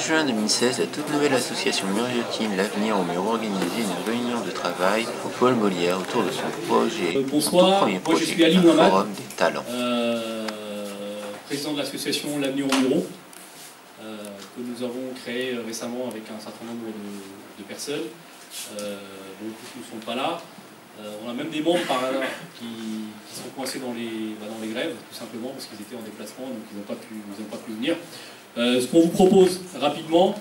juin 2016, la toute nouvelle association Muriotine l'Avenir au Mur organisé une réunion de travail au Pôle Molière autour de son projet, bonsoir, son tout premier projet, je suis Ali Mohamed, Forum des Talents. Président de l'association l'Avenir au Mur, que nous avons créé récemment avec un certain nombre de personnes. Beaucoup ne sont pas là. On a même des membres par là qui sont coincés dans les grèves, tout simplement parce qu'ils étaient en déplacement, donc ils n'ont pas pu venir. Ce qu'on vous propose rapidement,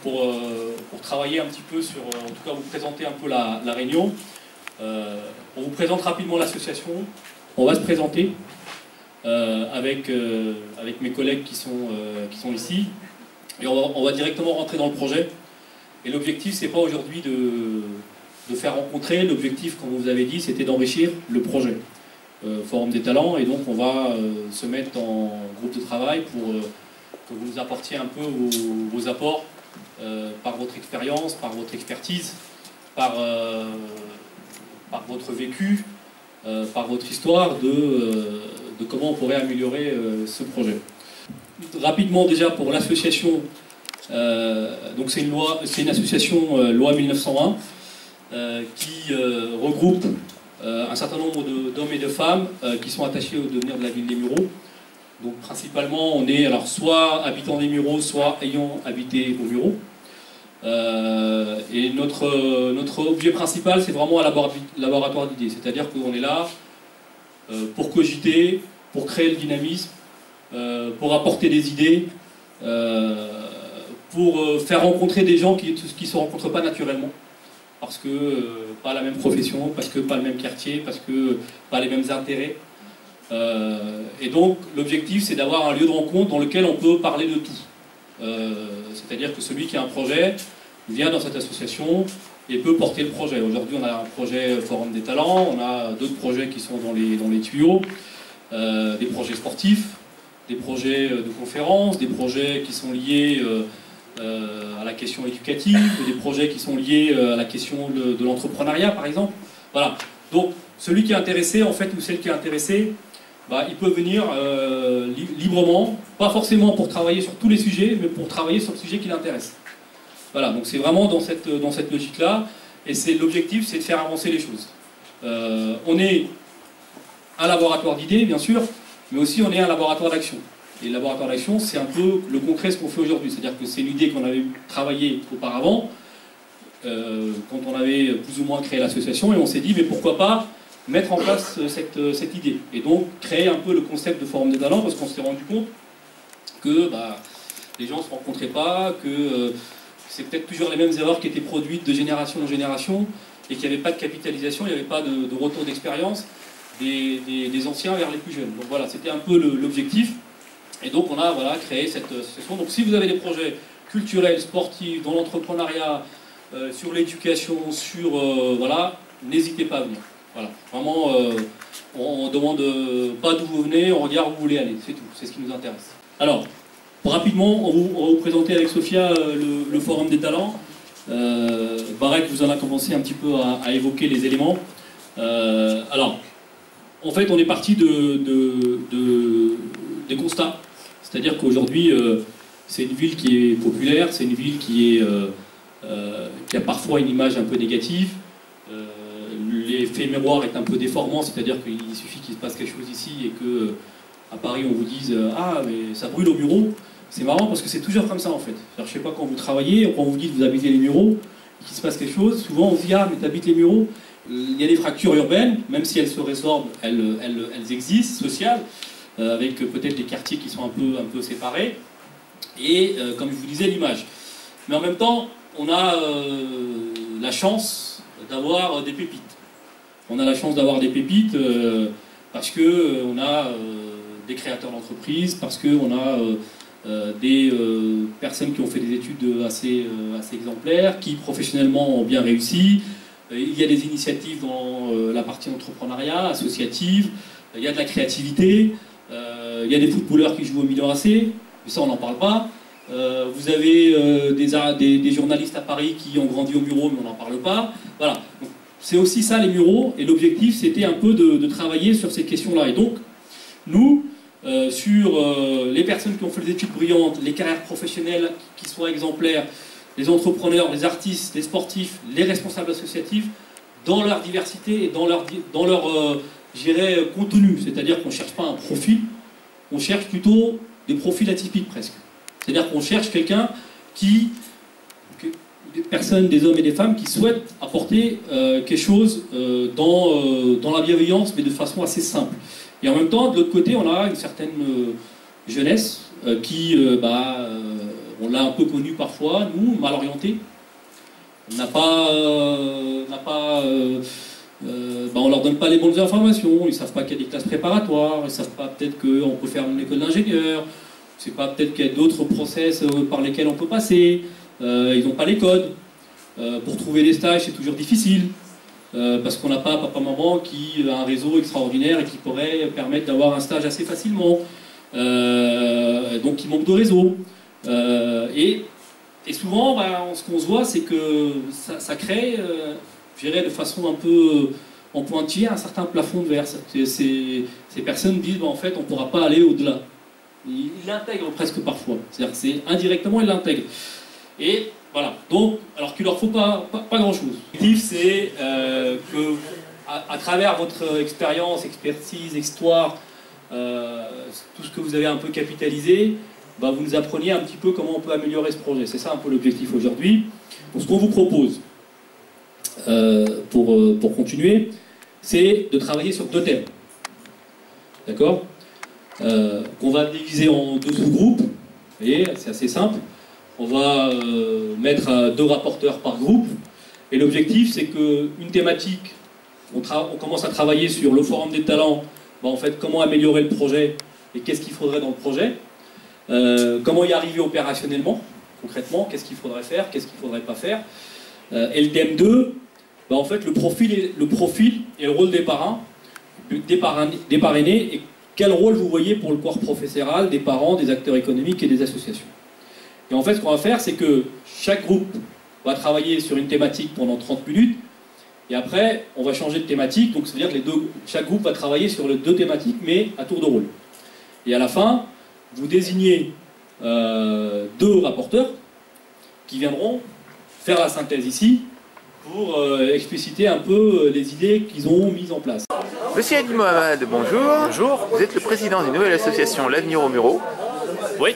pour travailler un petit peu sur, en tout cas vous présenter un peu la réunion, on vous présente rapidement l'association, on va se présenter avec mes collègues qui sont ici, et on va directement rentrer dans le projet. Et l'objectif, c'est pas aujourd'hui de faire rencontrer, l'objectif, comme vous avez dit, c'était d'enrichir le projet Forum des Talents, et donc on va se mettre en groupe de travail pour que vous nous apportiez un peu vos apports par votre expérience, par votre expertise, par votre vécu, par votre histoire de comment on pourrait améliorer ce projet. Rapidement déjà pour l'association, donc c'est une association loi 1901 qui regroupe un certain nombre d'hommes et de femmes qui sont attachés au devenir de la ville des Mureaux. Donc principalement on est alors soit habitants des Mureaux, soit ayant habité aux Mureaux. Et notre objet principal, c'est vraiment un laboratoire d'idées, c'est-à-dire qu'on est là pour cogiter, pour créer le dynamisme, pour apporter des idées, pour faire rencontrer des gens qui ne se rencontrent pas naturellement, parce que pas la même profession, parce que pas le même quartier, parce que pas les mêmes intérêts. Et donc l'objectif, c'est d'avoir un lieu de rencontre dans lequel on peut parler de tout. C'est-à-dire que celui qui a un projet vient dans cette association et peut porter le projet. Aujourd'hui, on a un projet Forum des Talents, on a d'autres projets qui sont dans les tuyaux, des projets sportifs, des projets de conférences, des projets qui sont liés à la question éducative, des projets qui sont liés à la question de l'entrepreneuriat, par exemple. Voilà. Donc, celui qui est intéressé, en fait, ou celle qui est intéressée, il peut venir librement, pas forcément pour travailler sur tous les sujets, mais pour travailler sur le sujet qui l'intéresse. Voilà, donc c'est vraiment dans cette logique-là, et l'objectif, c'est de faire avancer les choses. On est un laboratoire d'idées, bien sûr, mais aussi on est un laboratoire d'action. Et le laboratoire d'action, c'est un peu le concret ce qu'on fait aujourd'hui. C'est-à-dire que c'est une idée qu'on avait travaillée auparavant, quand on avait plus ou moins créé l'association, et on s'est dit, mais pourquoi pas mettre en place cette idée. Et donc créer un peu le concept de Forum des Talents, parce qu'on s'est rendu compte que les gens ne se rencontraient pas, que c'est peut-être toujours les mêmes erreurs qui étaient produites de génération en génération, et qu'il n'y avait pas de capitalisation, il n'y avait pas de retour d'expérience des anciens vers les plus jeunes. Donc voilà, c'était un peu l'objectif. Et donc on a créé cette association. Donc si vous avez des projets culturels, sportifs, dans l'entrepreneuriat, sur l'éducation, sur n'hésitez pas à venir. Voilà. Vraiment, on ne demande pas d'où vous venez, on regarde où vous voulez aller, c'est tout, c'est ce qui nous intéresse. Alors, rapidement, on va vous présenter avec Sophia le Forum des Talents. Barek vous en a commencé un petit peu à évoquer les éléments. Alors, en fait, on est parti des constats. C'est-à-dire qu'aujourd'hui, c'est une ville qui est populaire, c'est une ville qui a parfois une image un peu négative. L'effet miroir est un peu déformant, c'est-à-dire qu'il suffit qu'il se passe quelque chose ici et que à Paris on vous dise « Ah, mais ça brûle aux Mureaux ». C'est marrant parce que c'est toujours comme ça en fait. Je ne sais pas, quand vous travaillez, quand vous dites que vous habitez les Mureaux, qu'il se passe quelque chose, souvent on se dit « Ah, mais tu habites les Mureaux ». Il y a des fractures urbaines, même si elles se résorbent, elles existent, sociales, avec peut-être des quartiers qui sont un peu séparés. Et comme je vous disais, l'image. Mais en même temps, on a la chance d'avoir des pépites. On a la chance d'avoir des pépites parce qu'on a des créateurs d'entreprises, parce qu'on a des personnes qui ont fait des études assez exemplaires, qui professionnellement ont bien réussi. Il y a des initiatives dans la partie entrepreneuriat, associative, il y a de la créativité, il y a des footballeurs qui jouent au Milan AC, mais ça on n'en parle pas. Vous avez des journalistes à Paris qui ont grandi aux Mureaux, mais on n'en parle pas. Voilà. Donc, c'est aussi ça les Mureaux, et l'objectif c'était un peu de travailler sur ces questions-là. Et donc, nous, sur les personnes qui ont fait des études brillantes, les carrières professionnelles qui soient exemplaires, les entrepreneurs, les artistes, les sportifs, les responsables associatifs, dans leur diversité et dans leur je dirais, contenu. C'est-à-dire qu'on ne cherche pas un profil, on cherche plutôt des profils atypiques presque. C'est-à-dire qu'on cherche quelqu'un des personnes, des hommes et des femmes qui souhaitent apporter quelque chose dans la bienveillance, mais de façon assez simple. Et en même temps, de l'autre côté, on a une certaine jeunesse qui, on l'a un peu connue parfois, nous, mal orientée. On on leur donne pas les bonnes informations, ils savent pas qu'il y a des classes préparatoires, ils savent pas peut-être qu'on peut faire une école d'ingénieur, c'est pas peut-être qu'il y a d'autres process par lesquels on peut passer, ils n'ont pas les codes. Pour trouver des stages, c'est toujours difficile. Parce qu'on n'a pas papa maman qui a un réseau extraordinaire et qui pourrait permettre d'avoir un stage assez facilement, donc il manque de réseau, et souvent ce qu'on se voit, c'est que ça crée, je dirais de façon un peu en pointillé, un certain plafond de verre. Ces personnes disent en fait on ne pourra pas aller au-delà. Ils l'intègrent presque parfois, c'est-à-dire que c'est indirectement ils l'intègrent. Et voilà, donc, alors qu'il ne leur faut pas grand-chose. L'objectif, c'est que, à travers votre expérience, expertise, histoire, tout ce que vous avez un peu capitalisé, vous nous appreniez un petit peu comment on peut améliorer ce projet. C'est ça un peu l'objectif aujourd'hui. Donc, ce qu'on vous propose, pour continuer, c'est de travailler sur 2 thèmes. D'accord, qu'on va diviser en 2 sous-groupes. Vous voyez, c'est assez simple. On va mettre 2 rapporteurs par groupe. Et l'objectif, c'est qu'une thématique, on commence à travailler sur le forum des talents, en fait, comment améliorer le projet et qu'est-ce qu'il faudrait dans le projet. Comment y arriver opérationnellement, concrètement, qu'est-ce qu'il faudrait faire, qu'est-ce qu'il ne faudrait pas faire. Et le thème 2, en fait, le profil et le rôle des parrains, des parrainés, et quel rôle vous voyez pour le corps professoral, des parents, des acteurs économiques et des associations. Et en fait, ce qu'on va faire, c'est que chaque groupe va travailler sur une thématique pendant 30 minutes, et après, on va changer de thématique, donc c'est-à-dire que chaque groupe va travailler sur les 2 thématiques, mais à tour de rôle. Et à la fin, vous désignez 2 rapporteurs qui viendront faire la synthèse ici, pour expliciter un peu les idées qu'ils ont mises en place. Monsieur Adi Mohamed, bonjour. Bonjour. Vous êtes le président d'une nouvelle association, l'Avenir aux Mureaux. Oui.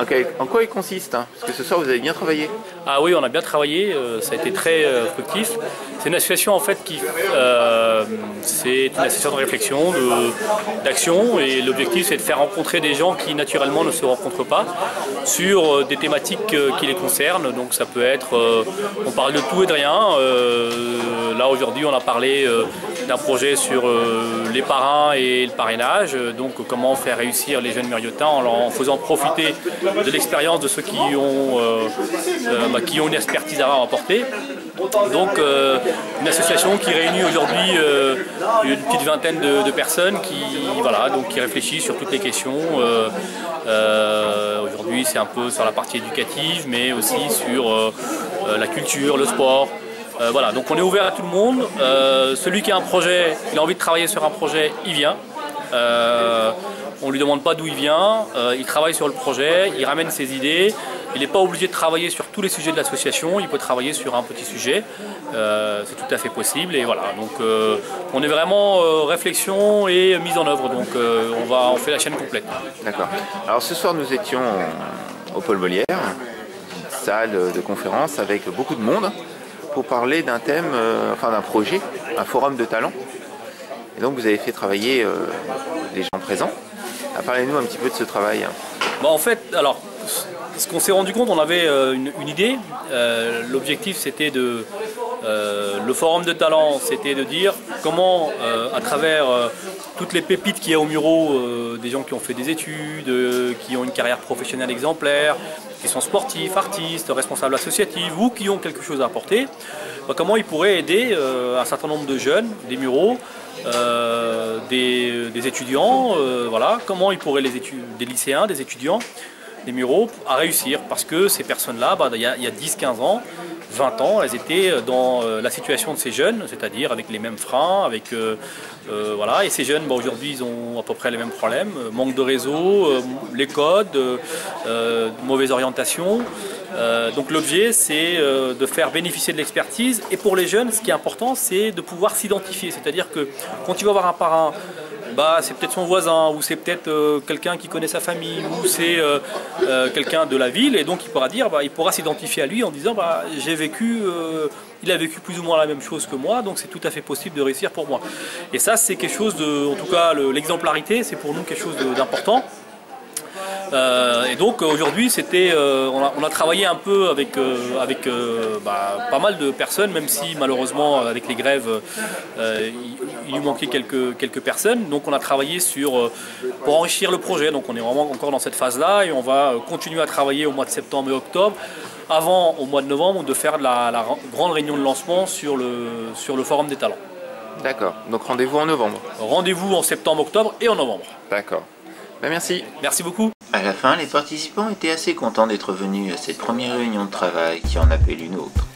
Okay. En quoi il consiste? Parce que ce soir, vous avez bien travaillé. Ah oui, on a bien travaillé, ça a été très fructif. C'est une association en fait c'est une association de réflexion, d'action, et l'objectif c'est de faire rencontrer des gens qui naturellement ne se rencontrent pas sur des thématiques qui les concernent. Donc ça peut être, on parle de tout et de rien. Là aujourd'hui on a parlé d'un projet sur les parrains et le parrainage, donc comment faire réussir les jeunes mériotins en faisant profiter de l'expérience de ceux qui ont une expertise à apporter. Donc une association qui réunit aujourd'hui une petite vingtaine de personnes qui réfléchissent sur toutes les questions. Aujourd'hui c'est un peu sur la partie éducative, mais aussi sur la culture, le sport. Voilà, donc on est ouvert à tout le monde. Celui qui a un projet, il a envie de travailler sur un projet, il vient. On ne lui demande pas d'où il vient, il travaille sur le projet, il ramène ses idées. Il n'est pas obligé de travailler sur tous les sujets de l'association, il peut travailler sur un petit sujet, c'est tout à fait possible. Et voilà, donc on est vraiment réflexion et mise en œuvre, donc on fait la chaîne complète. D'accord. Alors ce soir nous étions au Paul Molière, une salle de conférence avec beaucoup de monde, pour parler d'un thème, d'un projet, un forum de talents. Et donc vous avez fait travailler les gens présents. Parlez-nous un petit peu de ce travail. En fait, alors, ce qu'on s'est rendu compte, on avait une idée. L'objectif, c'était le forum de talents, c'était de dire comment, à travers toutes les pépites qu'il y a au Mureaux, des gens qui ont fait des études, qui ont une carrière professionnelle exemplaire, qui sont sportifs, artistes, responsables associatifs ou qui ont quelque chose à apporter, comment ils pourraient aider un certain nombre de jeunes, des Mureaux, des étudiants, voilà, comment ils pourraient des lycéens, des étudiants, des muraux à réussir. Parce que ces personnes-là, il y a 10-15 ans, 20 ans, elles étaient dans la situation de ces jeunes, c'est-à-dire avec les mêmes freins, voilà. Et ces jeunes, aujourd'hui, ils ont à peu près les mêmes problèmes, manque de réseau, les codes, mauvaise orientation. Donc l'objet, c'est de faire bénéficier de l'expertise. Et pour les jeunes, ce qui est important, c'est de pouvoir s'identifier. C'est-à-dire que quand il va voir un parrain, c'est peut-être son voisin, ou c'est peut-être quelqu'un qui connaît sa famille, ou c'est quelqu'un de la ville, et donc il pourra s'identifier à lui en disant il a vécu plus ou moins la même chose que moi, donc c'est tout à fait possible de réussir pour moi. Et ça, c'est quelque chose en tout cas, l'exemplarité, c'est pour nous quelque chose d'important. Et donc aujourd'hui, on a travaillé un peu avec pas mal de personnes, même si malheureusement avec les grèves, il nous manquait quelques personnes. Donc on a travaillé pour enrichir le projet. Donc on est vraiment encore dans cette phase-là et on va continuer à travailler au mois de septembre et octobre, avant au mois de novembre de faire la grande réunion de lancement sur le Forum des Talents. D'accord, donc rendez-vous en novembre. Rendez-vous en septembre, octobre et en novembre. D'accord. Merci. Merci beaucoup. À la fin, les participants étaient assez contents d'être venus à cette première réunion de travail qui en appelle une autre.